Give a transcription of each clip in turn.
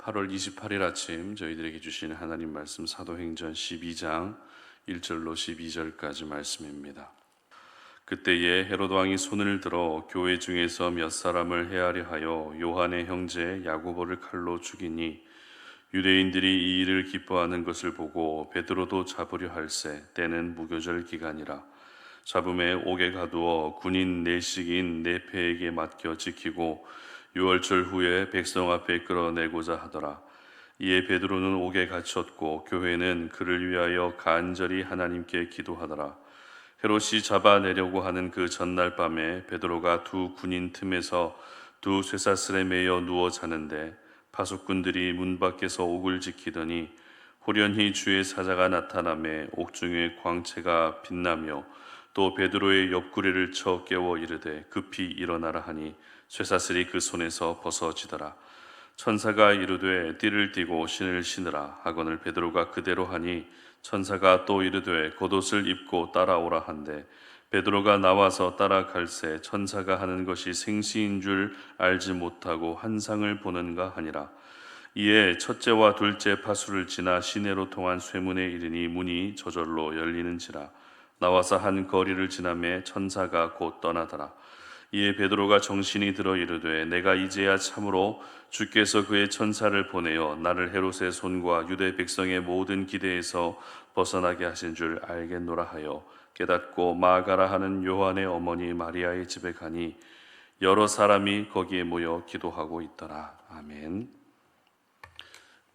8월 28일 아침 저희들에게 주신 하나님 말씀 사도행전 12장 1절로 12절까지 말씀입니다. 그때에 헤롯 왕이 손을 들어 교회 중에서 몇 사람을 해하려 하여 요한의 형제 야고보를 칼로 죽이니 유대인들이 이 일을 기뻐하는 것을 보고 베드로도 잡으려 할새 때는 무교절 기간이라 잡음에 옥에 가두어 군인 내식인 네페에게 맡겨 지키고 유월절 후에 백성 앞에 끌어내고자 하더라. 이에 베드로는 옥에 갇혔고 교회는 그를 위하여 간절히 하나님께 기도하더라. 헤롯이 잡아내려고 하는 그 전날 밤에 베드로가 두 군인 틈에서 두 쇠사슬에 매여 누워 자는데 파수꾼들이 문 밖에서 옥을 지키더니 호련히 주의 사자가 나타나매 옥중에 광채가 빛나며 또 베드로의 옆구리를 쳐 깨워 이르되 급히 일어나라 하니 쇠사슬이 그 손에서 벗어지더라. 천사가 이르되 띠를 띠고 신을 신으라 하거늘 베드로가 그대로 하니 천사가 또 이르되 겉옷을 입고 따라오라 한데 베드로가 나와서 따라갈새 천사가 하는 것이 생시인 줄 알지 못하고 환상을 보는가 하니라. 이에 첫째와 둘째 파수를 지나 시내로 통한 쇠문에 이르니 문이 저절로 열리는지라. 나와서 한 거리를 지나매 천사가 곧 떠나더라. 이에 베드로가 정신이 들어 이르되 내가 이제야 참으로 주께서 그의 천사를 보내어 나를 헤롯의 손과 유대 백성의 모든 기대에서 벗어나게 하신 줄 알겠노라 하여 깨닫고 마가라 하는 요한의 어머니 마리아의 집에 가니 여러 사람이 거기에 모여 기도하고 있더라. 아멘.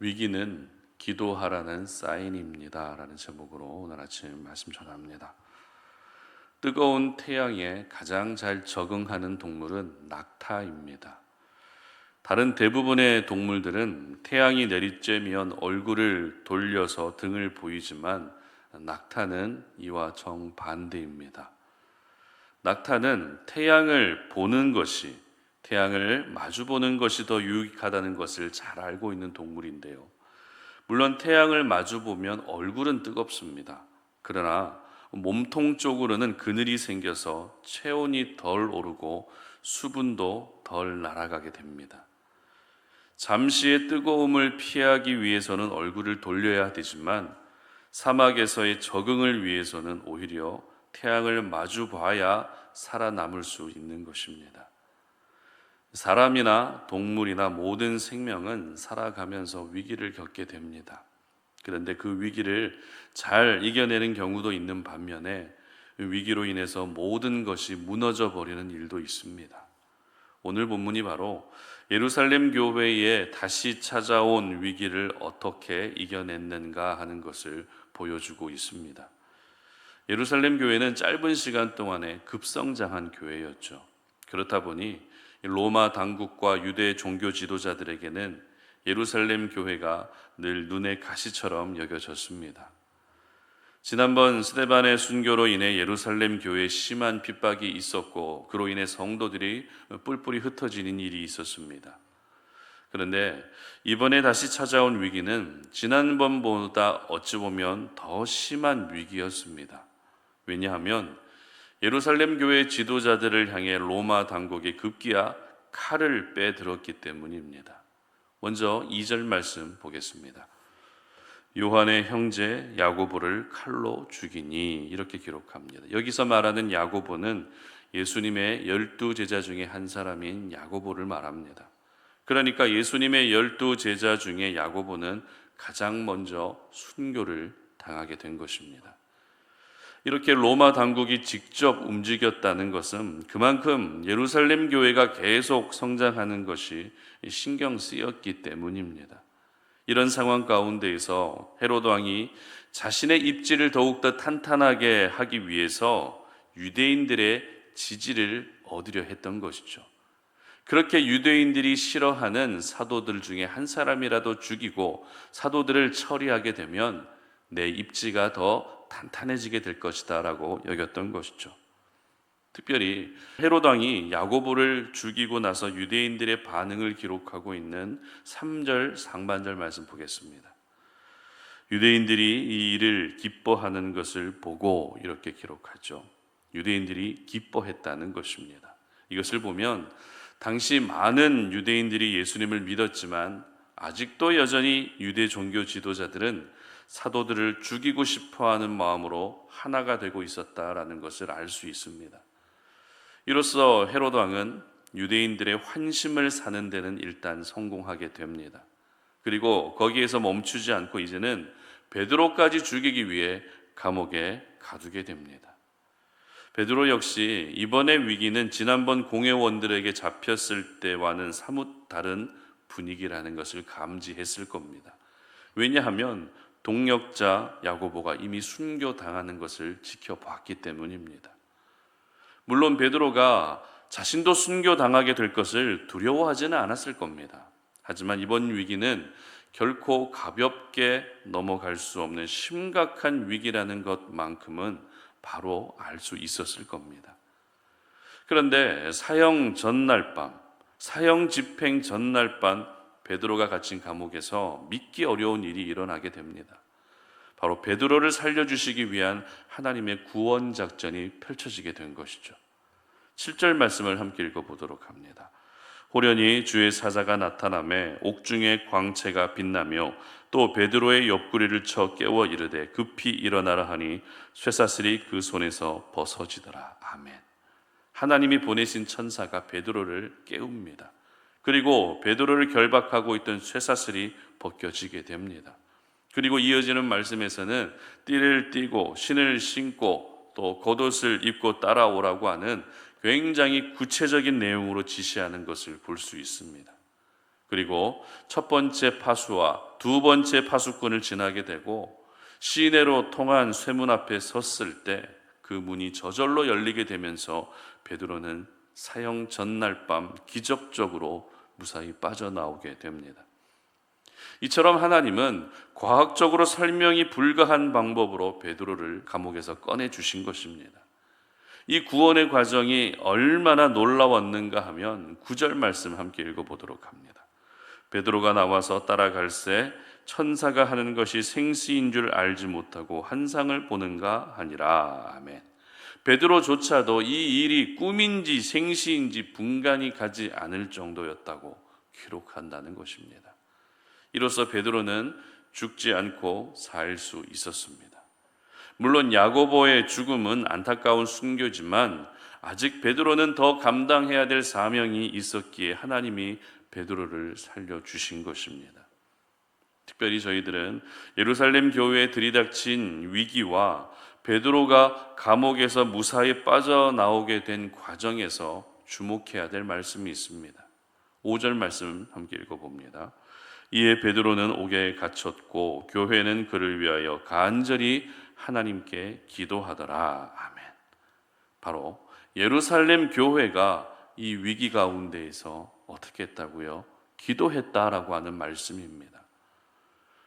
위기는 기도하라는 사인입니다 라는 제목으로 오늘 아침 말씀 전합니다. 뜨거운 태양에 가장 잘 적응하는 동물은 낙타입니다. 다른 대부분의 동물들은 태양이 내리쬐면 얼굴을 돌려서 등을 보이지만 낙타는 이와 정반대입니다. 낙타는 태양을 보는 것이, 태양을 마주보는 것이 더 유익하다는 것을 잘 알고 있는 동물인데요. 물론 태양을 마주보면 얼굴은 뜨겁습니다. 그러나 몸통 쪽으로는 그늘이 생겨서 체온이 덜 오르고 수분도 덜 날아가게 됩니다. 잠시의 뜨거움을 피하기 위해서는 얼굴을 돌려야 되지만 사막에서의 적응을 위해서는 오히려 태양을 마주 봐야 살아남을 수 있는 것입니다. 사람이나 동물이나 모든 생명은 살아가면서 위기를 겪게 됩니다. 그런데 그 위기를 잘 이겨내는 경우도 있는 반면에 위기로 인해서 모든 것이 무너져 버리는 일도 있습니다. 오늘 본문이 바로 예루살렘 교회에 다시 찾아온 위기를 어떻게 이겨냈는가 하는 것을 보여주고 있습니다. 예루살렘 교회는 짧은 시간 동안에 급성장한 교회였죠. 그렇다 보니 로마 당국과 유대 종교 지도자들에게는 예루살렘 교회가 늘 눈의 가시처럼 여겨졌습니다. 지난번 스데반의 순교로 인해 예루살렘 교회에 심한 핍박이 있었고 그로 인해 성도들이 뿔뿔이 흩어지는 일이 있었습니다. 그런데 이번에 다시 찾아온 위기는 지난번보다 어찌 보면 더 심한 위기였습니다. 왜냐하면 예루살렘 교회 지도자들을 향해 로마 당국이 급기야 칼을 빼들었기 때문입니다. 먼저 2절 말씀 보겠습니다. 요한의 형제 야고보를 칼로 죽이니 이렇게 기록합니다. 여기서 말하는 야고보는 예수님의 12제자 중에 한 사람인 야고보를 말합니다. 그러니까 예수님의 12제자 중에 야고보는 가장 먼저 순교를 당하게 된 것입니다. 이렇게 로마 당국이 직접 움직였다는 것은 그만큼 예루살렘 교회가 계속 성장하는 것이 신경 쓰였기 때문입니다. 이런 상황 가운데에서 헤롯 왕이 자신의 입지를 더욱더 탄탄하게 하기 위해서 유대인들의 지지를 얻으려 했던 것이죠. 그렇게 유대인들이 싫어하는 사도들 중에 한 사람이라도 죽이고 사도들을 처리하게 되면 내 입지가 더 탄탄해지게 될 것이다 라고 여겼던 것이죠. 특별히 헤롯 왕이 야고보를 죽이고 나서 유대인들의 반응을 기록하고 있는 3절 상반절 말씀 보겠습니다. 유대인들이 이 일을 기뻐하는 것을 보고 이렇게 기록하죠. 유대인들이 기뻐했다는 것입니다. 이것을 보면 당시 많은 유대인들이 예수님을 믿었지만 아직도 여전히 유대 종교 지도자들은 사도들을 죽이고 싶어하는 마음으로 하나가 되고 있었다라는 것을 알 수 있습니다. 이로써 헤로드 왕은 유대인들의 환심을 사는 데는 일단 성공하게 됩니다. 그리고 거기에서 멈추지 않고 이제는 베드로까지 죽이기 위해 감옥에 가두게 됩니다. 베드로 역시 이번의 위기는 지난번 공회원들에게 잡혔을 때와는 사뭇 다른 분위기라는 것을 감지했을 겁니다. 왜냐하면 동역자 야고보가 이미 순교당하는 것을 지켜봤기 때문입니다. 물론 베드로가 자신도 순교당하게 될 것을 두려워하지는 않았을 겁니다. 하지만 이번 위기는 결코 가볍게 넘어갈 수 없는 심각한 위기라는 것만큼은 바로 알 수 있었을 겁니다. 그런데 사형 집행 전날 밤 베드로가 갇힌 감옥에서 믿기 어려운 일이 일어나게 됩니다. 바로 베드로를 살려주시기 위한 하나님의 구원 작전이 펼쳐지게 된 것이죠. 7절 말씀을 함께 읽어보도록 합니다. 호련히 주의 사자가 나타나매 옥중에 광채가 빛나며 또 베드로의 옆구리를 쳐 깨워 이르되 급히 일어나라 하니 쇠사슬이 그 손에서 벗어지더라. 아멘. 하나님이 보내신 천사가 베드로를 깨웁니다. 그리고 베드로를 결박하고 있던 쇠사슬이 벗겨지게 됩니다. 그리고 이어지는 말씀에서는 띠를 띠고 신을 신고 또 겉옷을 입고 따라오라고 하는 굉장히 구체적인 내용으로 지시하는 것을 볼 수 있습니다. 그리고 첫 번째 파수와 두 번째 파수꾼을 지나게 되고 시내로 통한 쇠문 앞에 섰을 때 그 문이 저절로 열리게 되면서 베드로는 사형 전날 밤 기적적으로 무사히 빠져나오게 됩니다. 이처럼 하나님은 과학적으로 설명이 불가한 방법으로 베드로를 감옥에서 꺼내주신 것입니다. 이 구원의 과정이 얼마나 놀라웠는가 하면 9절 말씀 함께 읽어보도록 합니다. 베드로가 나와서 따라갈새 천사가 하는 것이 생시인 줄 알지 못하고 환상을 보는가 하니라. 아멘. 베드로조차도 이 일이 꿈인지 생시인지 분간이 가지 않을 정도였다고 기록한다는 것입니다. 이로써 베드로는 죽지 않고 살 수 있었습니다. 물론 야고보의 죽음은 안타까운 순교지만 아직 베드로는 더 감당해야 될 사명이 있었기에 하나님이 베드로를 살려주신 것입니다. 특별히 저희들은 예루살렘 교회에 들이닥친 위기와 베드로가 감옥에서 무사히 빠져나오게 된 과정에서 주목해야 될 말씀이 있습니다. 5절 말씀 함께 읽어봅니다. 이에 베드로는 옥에 갇혔고 교회는 그를 위하여 간절히 하나님께 기도하더라. 아멘. 바로 예루살렘 교회가 이 위기 가운데에서 어떻게 했다고요? 기도했다라고 하는 말씀입니다.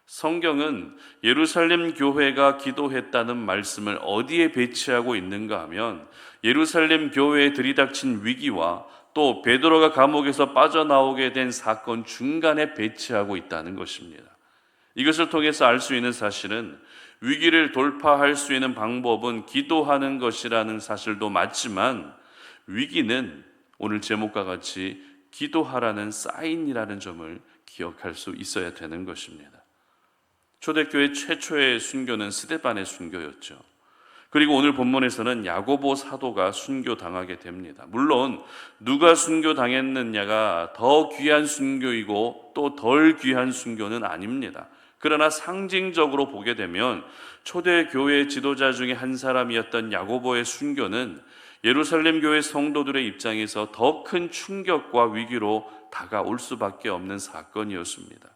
성경은 예루살렘 교회가 기도했다는 말씀을 어디에 배치하고 있는가 하면 예루살렘 교회에 들이닥친 위기와 또 베드로가 감옥에서 빠져나오게 된 사건 중간에 배치하고 있다는 것입니다. 이것을 통해서 알 수 있는 사실은 위기를 돌파할 수 있는 방법은 기도하는 것이라는 사실도 맞지만 위기는 오늘 제목과 같이 기도하라는 사인이라는 점을 기억할 수 있어야 되는 것입니다. 초대교회 최초의 순교는 스데반의 순교였죠. 그리고 오늘 본문에서는 야고보 사도가 순교당하게 됩니다. 물론 누가 순교당했느냐가 더 귀한 순교이고 또 덜 귀한 순교는 아닙니다. 그러나 상징적으로 보게 되면 초대교회 지도자 중에 한 사람이었던 야고보의 순교는 예루살렘 교회 성도들의 입장에서 더 큰 충격과 위기로 다가올 수밖에 없는 사건이었습니다.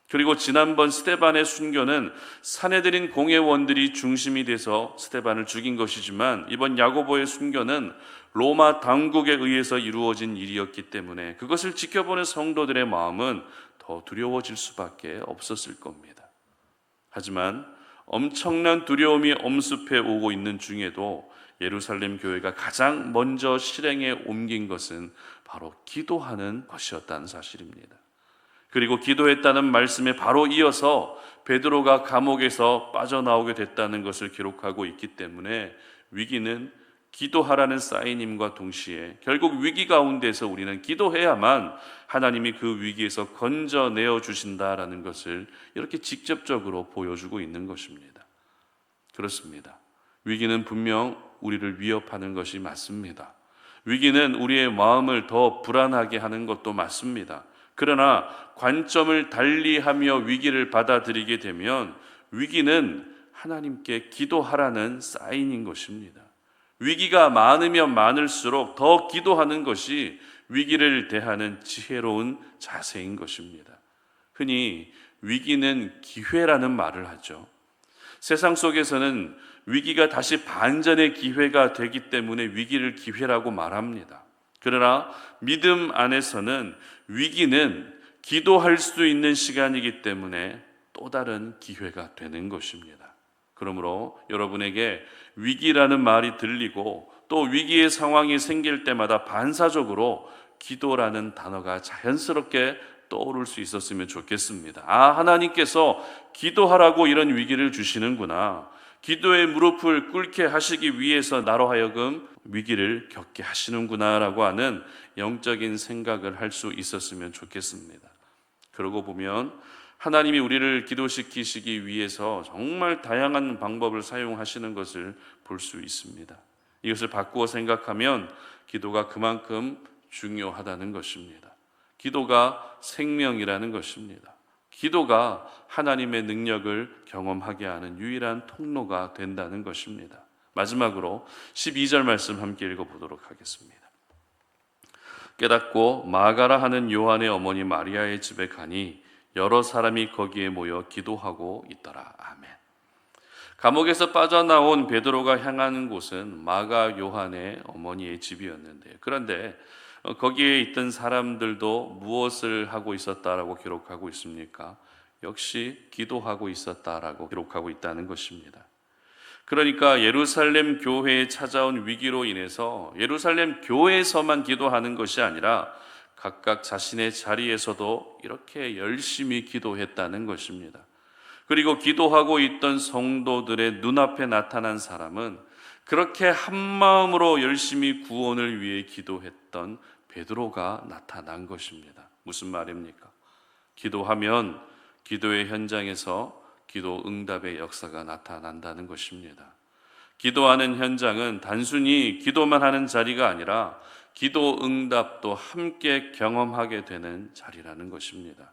그리고 지난번 스데반의 순교는 사내들인 공회원들이 중심이 돼서 스데반을 죽인 것이지만 이번 야고보의 순교는 로마 당국에 의해서 이루어진 일이었기 때문에 그것을 지켜보는 성도들의 마음은 더 두려워질 수밖에 없었을 겁니다. 하지만 엄청난 두려움이 엄습해 오고 있는 중에도 예루살렘 교회가 가장 먼저 실행에 옮긴 것은 바로 기도하는 것이었다는 사실입니다. 그리고 기도했다는 말씀에 바로 이어서 베드로가 감옥에서 빠져나오게 됐다는 것을 기록하고 있기 때문에 위기는 기도하라는 사인임과 동시에 결국 위기 가운데서 우리는 기도해야만 하나님이 그 위기에서 건져내어 주신다라는 것을 이렇게 직접적으로 보여주고 있는 것입니다. 그렇습니다. 위기는 분명 우리를 위협하는 것이 맞습니다. 위기는 우리의 마음을 더 불안하게 하는 것도 맞습니다. 그러나 관점을 달리하며 위기를 받아들이게 되면 위기는 하나님께 기도하라는 사인인 것입니다. 위기가 많으면 많을수록 더 기도하는 것이 위기를 대하는 지혜로운 자세인 것입니다. 흔히 위기는 기회라는 말을 하죠. 세상 속에서는 위기가 다시 반전의 기회가 되기 때문에 위기를 기회라고 말합니다. 그러나 믿음 안에서는 위기는 기도할 수 있는 시간이기 때문에 또 다른 기회가 되는 것입니다. 그러므로 여러분에게 위기라는 말이 들리고 또 위기의 상황이 생길 때마다 반사적으로 기도라는 단어가 자연스럽게 떠오를 수 있었으면 좋겠습니다. 아, 하나님께서 기도하라고 이런 위기를 주시는구나. 기도의 무릎을 꿇게 하시기 위해서 나로 하여금 위기를 겪게 하시는구나 라고 하는 영적인 생각을 할 수 있었으면 좋겠습니다. 그러고 보면 하나님이 우리를 기도시키시기 위해서 정말 다양한 방법을 사용하시는 것을 볼 수 있습니다. 이것을 바꾸어 생각하면 기도가 그만큼 중요하다는 것입니다. 기도가 생명이라는 것입니다. 기도가 하나님의 능력을 경험하게 하는 유일한 통로가 된다는 것입니다. 마지막으로 12절 말씀 함께 읽어보도록 하겠습니다. 깨닫고 마가라 하는 요한의 어머니 마리아의 집에 가니 여러 사람이 거기에 모여 기도하고 있더라. 아멘. 감옥에서 빠져나온 베드로가 향하는 곳은 마가 요한의 어머니의 집이었는데요. 그런데 거기에 있던 사람들도 무엇을 하고 있었다라고 기록하고 있습니까? 역시 기도하고 있었다라고 기록하고 있다는 것입니다. 그러니까 예루살렘 교회에 찾아온 위기로 인해서 예루살렘 교회에서만 기도하는 것이 아니라 각각 자신의 자리에서도 이렇게 열심히 기도했다는 것입니다. 그리고 기도하고 있던 성도들의 눈앞에 나타난 사람은 그렇게 한마음으로 열심히 구원을 위해 기도했던 베드로가 나타난 것입니다. 무슨 말입니까? 기도하면 기도의 현장에서 기도 응답의 역사가 나타난다는 것입니다. 기도하는 현장은 단순히 기도만 하는 자리가 아니라 기도 응답도 함께 경험하게 되는 자리라는 것입니다.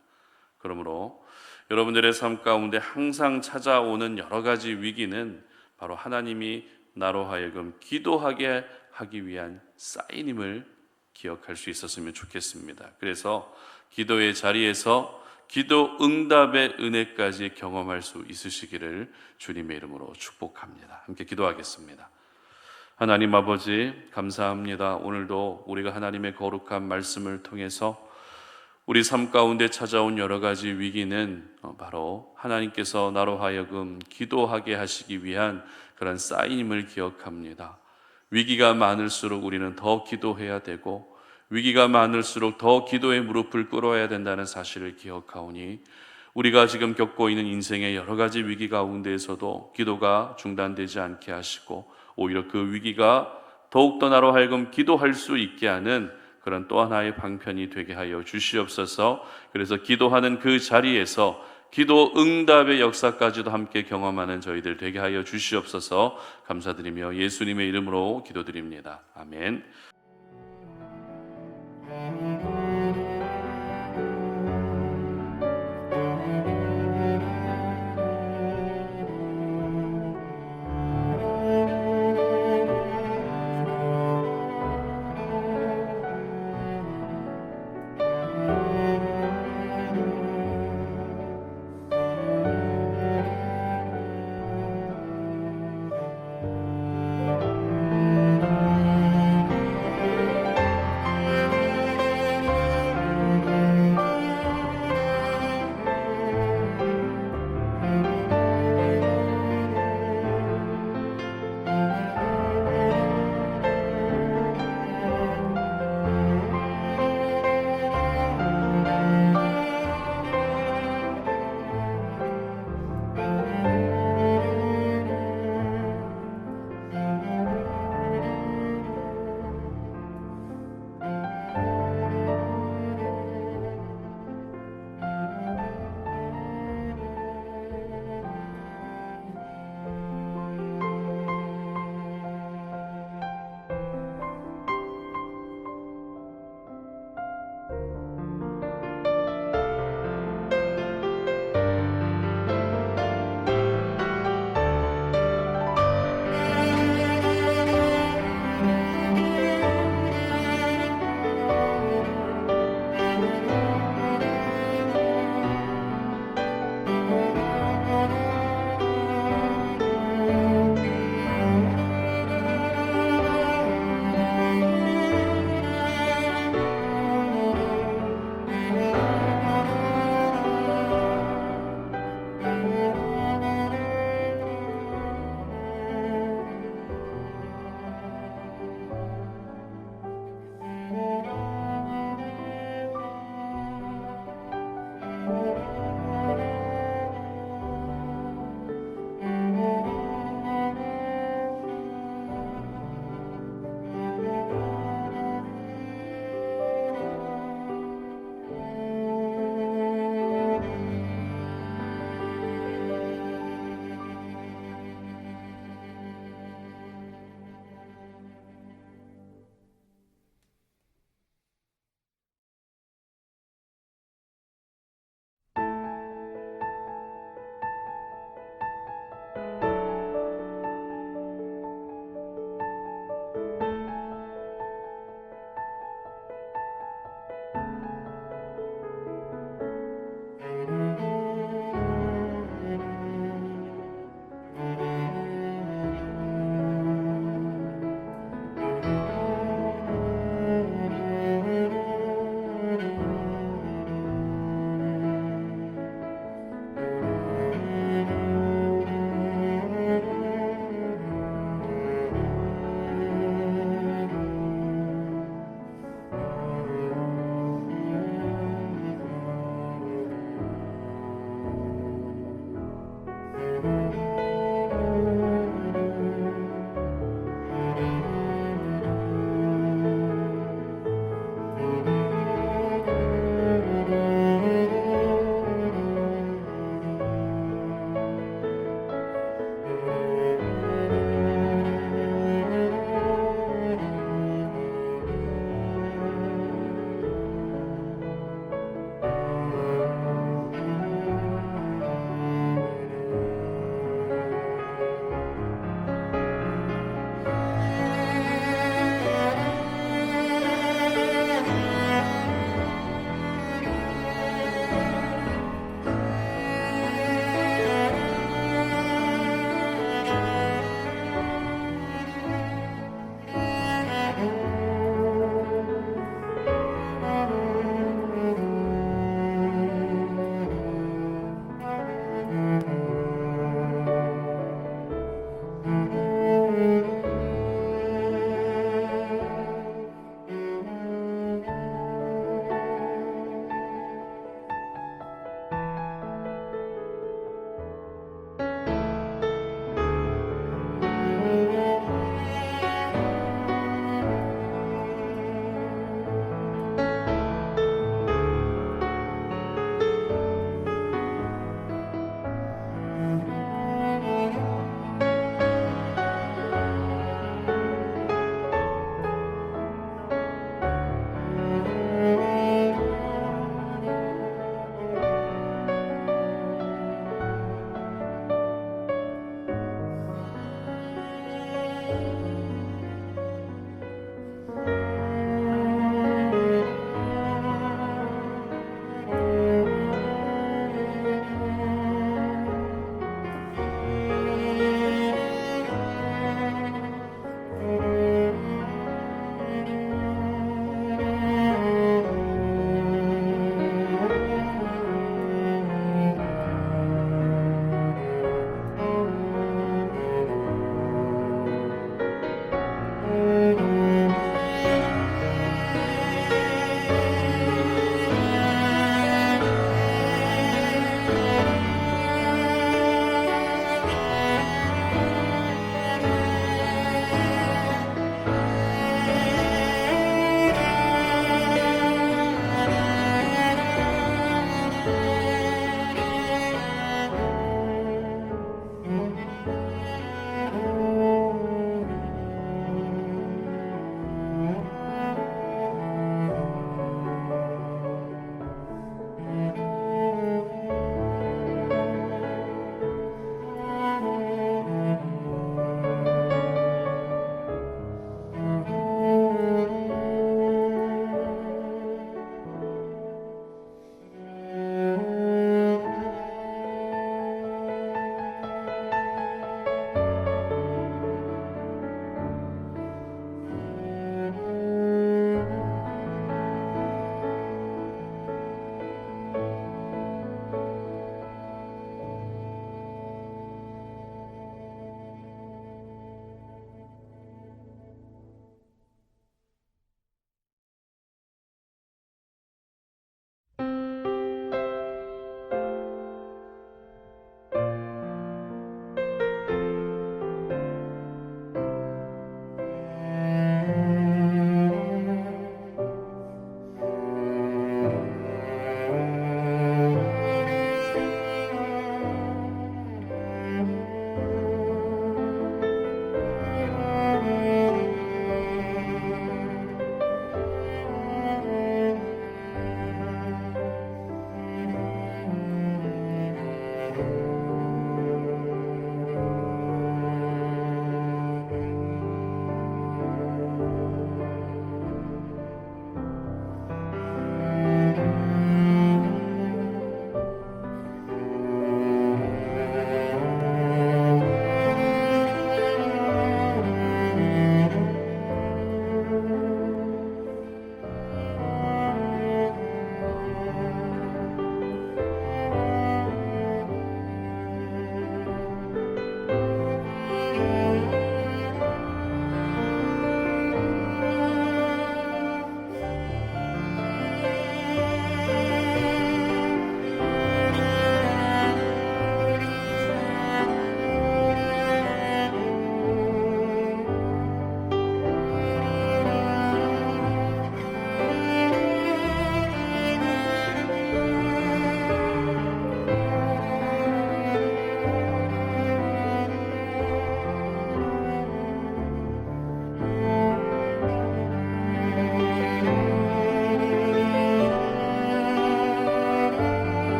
그러므로 여러분들의 삶 가운데 항상 찾아오는 여러 가지 위기는 바로 하나님이 나로 하여금 기도하게 하기 위한 사인임을 기억할 수 있었으면 좋겠습니다. 그래서 기도의 자리에서 기도 응답의 은혜까지 경험할 수 있으시기를 주님의 이름으로 축복합니다. 함께 기도하겠습니다. 하나님 아버지, 감사합니다. 오늘도 우리가 하나님의 거룩한 말씀을 통해서 우리 삶 가운데 찾아온 여러 가지 위기는 바로 하나님께서 나로 하여금 기도하게 하시기 위한 그런 사인임을 기억합니다. 위기가 많을수록 우리는 더 기도해야 되고 위기가 많을수록 더 기도의 무릎을 꿇어야 된다는 사실을 기억하오니 우리가 지금 겪고 있는 인생의 여러 가지 위기 가운데에서도 기도가 중단되지 않게 하시고 오히려 그 위기가 더욱더 나로 하여금 기도할 수 있게 하는 그런 또 하나의 방편이 되게 하여 주시옵소서. 그래서 기도하는 그 자리에서 기도 응답의 역사까지도 함께 경험하는 저희들 되게 하여 주시옵소서. 감사드리며 예수님의 이름으로 기도드립니다. 아멘.